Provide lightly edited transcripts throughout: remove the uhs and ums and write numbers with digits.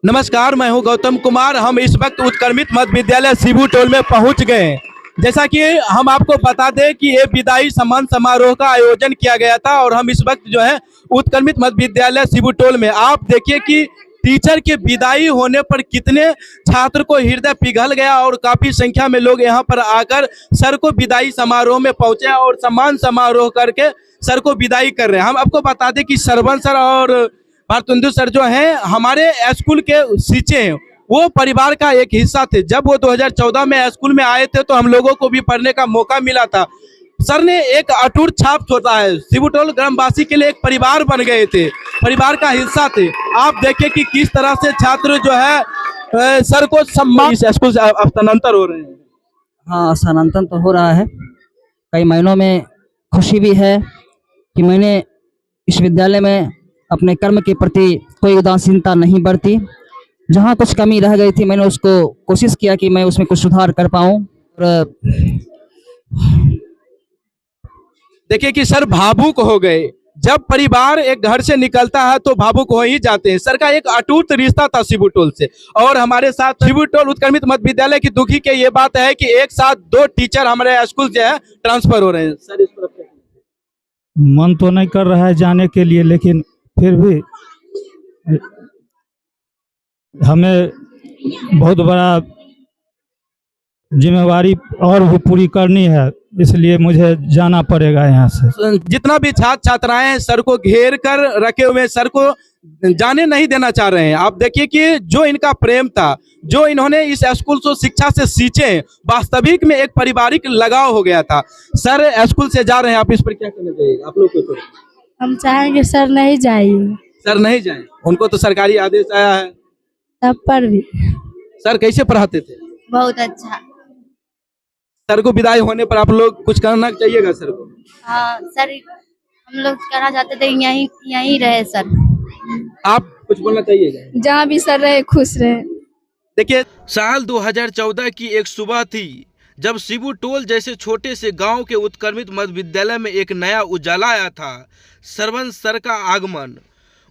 नमस्कार, मैं हूं गौतम कुमार। हम इस वक्त उत्क्रमित मध्य विद्यालय शिबू टोल में पहुंच गए हैं। जैसा कि हम आपको बता दें कि ये विदाई सम्मान समारोह का आयोजन किया गया था और हम इस वक्त जो है उत्क्रमित मध्य विद्यालय शिबू टोल में, आप देखिए कि टीचर के विदाई होने पर कितने छात्र को हृदय पिघल गया और काफी संख्या में लोग यहाँ पर आकर सर को विदाई समारोह में पहुंचे और सम्मान समारोह करके सर को विदाई कर रहे हैं। हम आपको बता दें कि सरवन सर और भारतेंदु सर जो हैं हमारे स्कूल के शिक्षक हैं, वो परिवार का एक हिस्सा थे। जब वो 2014 में स्कूल में आए थे तो हम लोगों को भी पढ़ने का मौका मिला था। सर ने एक अटूट छाप छोड़ा है। शिबू टोल ग्रामवासी के लिए एक परिवार बन गए थे, परिवार का हिस्सा थे। आप देखिए कि किस तरह से छात्र जो है सर को सम्मान, इस स्कूल से स्थानांतर हो रहे हैं। हाँ, स्थानांतरण तो हो रहा है। कई महीनों में खुशी भी है कि मैंने इस विद्यालय में अपने कर्म के प्रति कोई उदासीनता नहीं बरती। जहाँ कुछ कमी रह गई थी मैंने उसको कोशिश किया कि मैं उसमें कुछ सुधार कर पाऊँ। और देखिए कि सर भावुक हो गए। जब परिवार एक घर से निकलता है तो भावुक हो ही जाते हैं। सर का एक अटूट रिश्ता था शिबू टोल से। और हमारे साथ शिबू टोल उत्क्रमित मध्य विद्यालय की दुखी के ये बात है कि एक साथ 2 टीचर हमारे स्कूल से है ट्रांसफर हो रहे हैं। सर इस पर मन तो नहीं कर रहा है जाने के लिए, लेकिन फिर भी हमें बहुत बड़ा जिम्मेवारी और भी पूरी करनी है, इसलिए मुझे जाना पड़ेगा यहाँ से। जितना भी छात्र छात्राएं हैं सर को घेर कर रखे हुए, सर को जाने नहीं देना चाह रहे हैं। आप देखिए कि जो इनका प्रेम था, जो इन्होंने इस स्कूल से शिक्षा से सींचे, वास्तविक में एक पारिवारिक लगाव हो गया था। सर स्कूल से जा रहे हैं, आप इस पर क्या कहना चाहिए? आप लोग को हम चाहेंगे सर नहीं जाइए। सर नहीं जाए, उनको तो सरकारी आदेश आया है। तब पर भी सर कैसे पढ़ाते थे? बहुत अच्छा। सर को विदाई होने पर आप लोग कुछ करना चाहिएगा सर को? हाँ सर, हम लोग कहना चाहते थे यहीं रहे सर। आप कुछ बोलना चाहिएगा? जहाँ भी सर रहे खुश रहे। देखिए, साल 2014 की एक सुबह थी जब शिबू टोल जैसे छोटे से गांव के उत्क्रमित मध्य विद्यालय में एक नया उजाला आया था। सरवन सर का आगमन,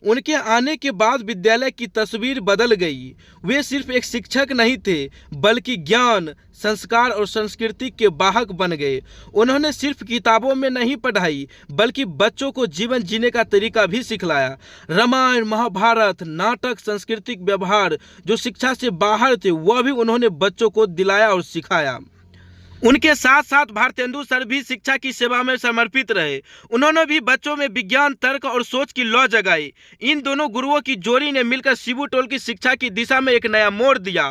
उनके आने के बाद विद्यालय की तस्वीर बदल गई। वे सिर्फ एक शिक्षक नहीं थे, बल्कि ज्ञान, संस्कार और संस्कृति के वाहक बन गए। उन्होंने सिर्फ किताबों में नहीं पढ़ाई, बल्कि बच्चों को जीवन जीने का तरीका भी सिखलाया। रामायण, महाभारत, नाटक, सांस्कृतिक व्यवहार जो शिक्षा से बाहर थे, वह भी उन्होंने बच्चों को दिलाया और सिखाया। उनके साथ साथ भारतेंदु सर भी शिक्षा की सेवा में समर्पित रहे। उन्होंने भी बच्चों में विज्ञान, तर्क और सोच की लौ जगाई। इन दोनों गुरुओं की जोड़ी ने मिलकर शिबू टोल की शिक्षा की दिशा में एक नया मोड़ दिया।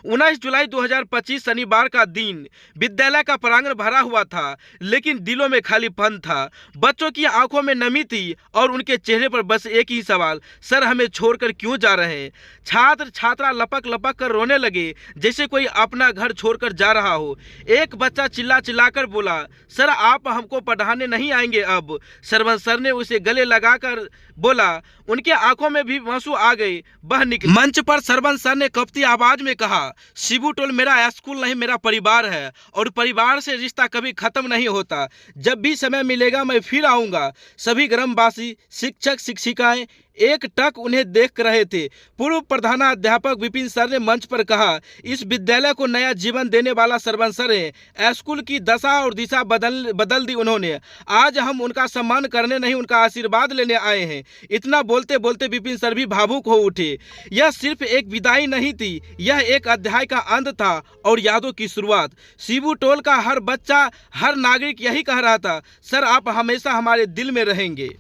19 जुलाई 2025 शनिवार का दिन, विद्यालय का प्रांगण भरा हुआ था, लेकिन दिलों में खालीपन था। बच्चों की आंखों में नमी थी और उनके चेहरे पर बस एक ही सवाल, सर हमें छोड़कर क्यों जा रहे हैं? छात्र छात्रा लपक लपक कर रोने लगे, जैसे कोई अपना घर छोड़कर जा रहा हो। एक बच्चा चिल्ला चिल्लाकर बोला, सर आप हमको पढ़ाने नहीं आएंगे अब। सरवन सर ने उसे गले लगाकर बोला। उनके आंखों में भी आंसू आ गए, बह निकले। मंच पर सरवन सर ने कपती आवाज में कहा, शिबू टोल मेरा स्कूल नहीं, मेरा परिवार है और परिवार से रिश्ता कभी खत्म नहीं होता। जब भी समय मिलेगा मैं फिर आऊंगा। सभी ग्रामवासी, शिक्षक शिक्षिकाएं एक टक उन्हें देख रहे थे। पूर्व प्रधानाध्यापक विपिन सर ने मंच पर कहा, इस विद्यालय को नया जीवन देने वाला सरवन सर है। स्कूल की दशा और दिशा बदल दी उन्होंने। आज हम उनका सम्मान करने नहीं, उनका आशीर्वाद लेने आए हैं। इतना बोलते बोलते विपिन सर भी भावुक हो उठे। यह सिर्फ एक विदाई नहीं थी, यह एक अध्याय का अंत था और यादों की शुरुआत। शिबू टोल का हर बच्चा, हर नागरिक यही कह रहा था, सर आप हमेशा हमारे दिल में रहेंगे।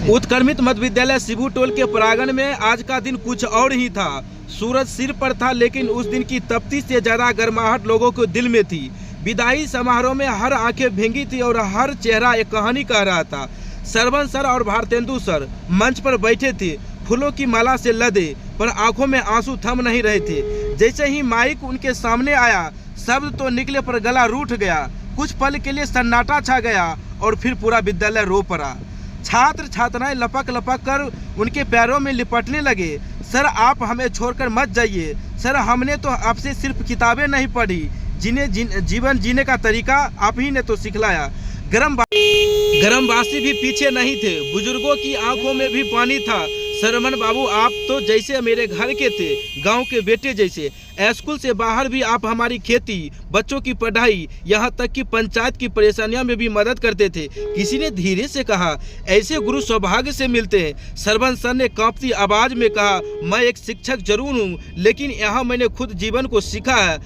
उत्क्रमित मध्य विद्यालय शिबू टोल के प्रांगण में आज का दिन कुछ और ही था। सूरज सिर पर था, लेकिन उस दिन की तपती से ज्यादा गर्माहट लोगों के दिल में थी। विदाई समारोह में हर आंखें भींगी थी और हर चेहरा एक कहानी कह रहा था। सरवन सर और भारतेंदु सर मंच पर बैठे थे, फूलों की माला से लदे, पर आंखों में आंसू थम नहीं रहे थे। जैसे ही माइक उनके सामने आया, शब्द तो निकले पर गला रूठ गया। कुछ पल के लिए सन्नाटा छा गया और फिर पूरा विद्यालय रो पड़ा। छात्र छात्राएं लपक लपक कर उनके पैरों में लिपटने लगे। सर आप हमें छोड़कर मत जाइए। सर हमने तो आपसे सिर्फ किताबें नहीं पढ़ी, जीवन जीने का तरीका आप ही ने तो सिखलाया। ग्रामवासी भी पीछे नहीं थे, बुजुर्गों की आंखों में भी पानी था। सरमन बाबू, आप तो जैसे मेरे घर के थे, गांव के बेटे जैसे। स्कूल से बाहर भी आप हमारी खेती, बच्चों की पढ़ाई, यहाँ तक कि पंचायत की परेशानियों में भी मदद करते थे। किसी ने धीरे से कहा, ऐसे गुरु सौभाग्य से मिलते हैं। सरपंच सर ने कांपती आवाज में कहा, मैं एक शिक्षक जरूर हूँ, लेकिन यहाँ मैंने खुद जीवन को सीखा है।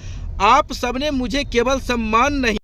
आप सबने मुझे केवल सम्मान नहीं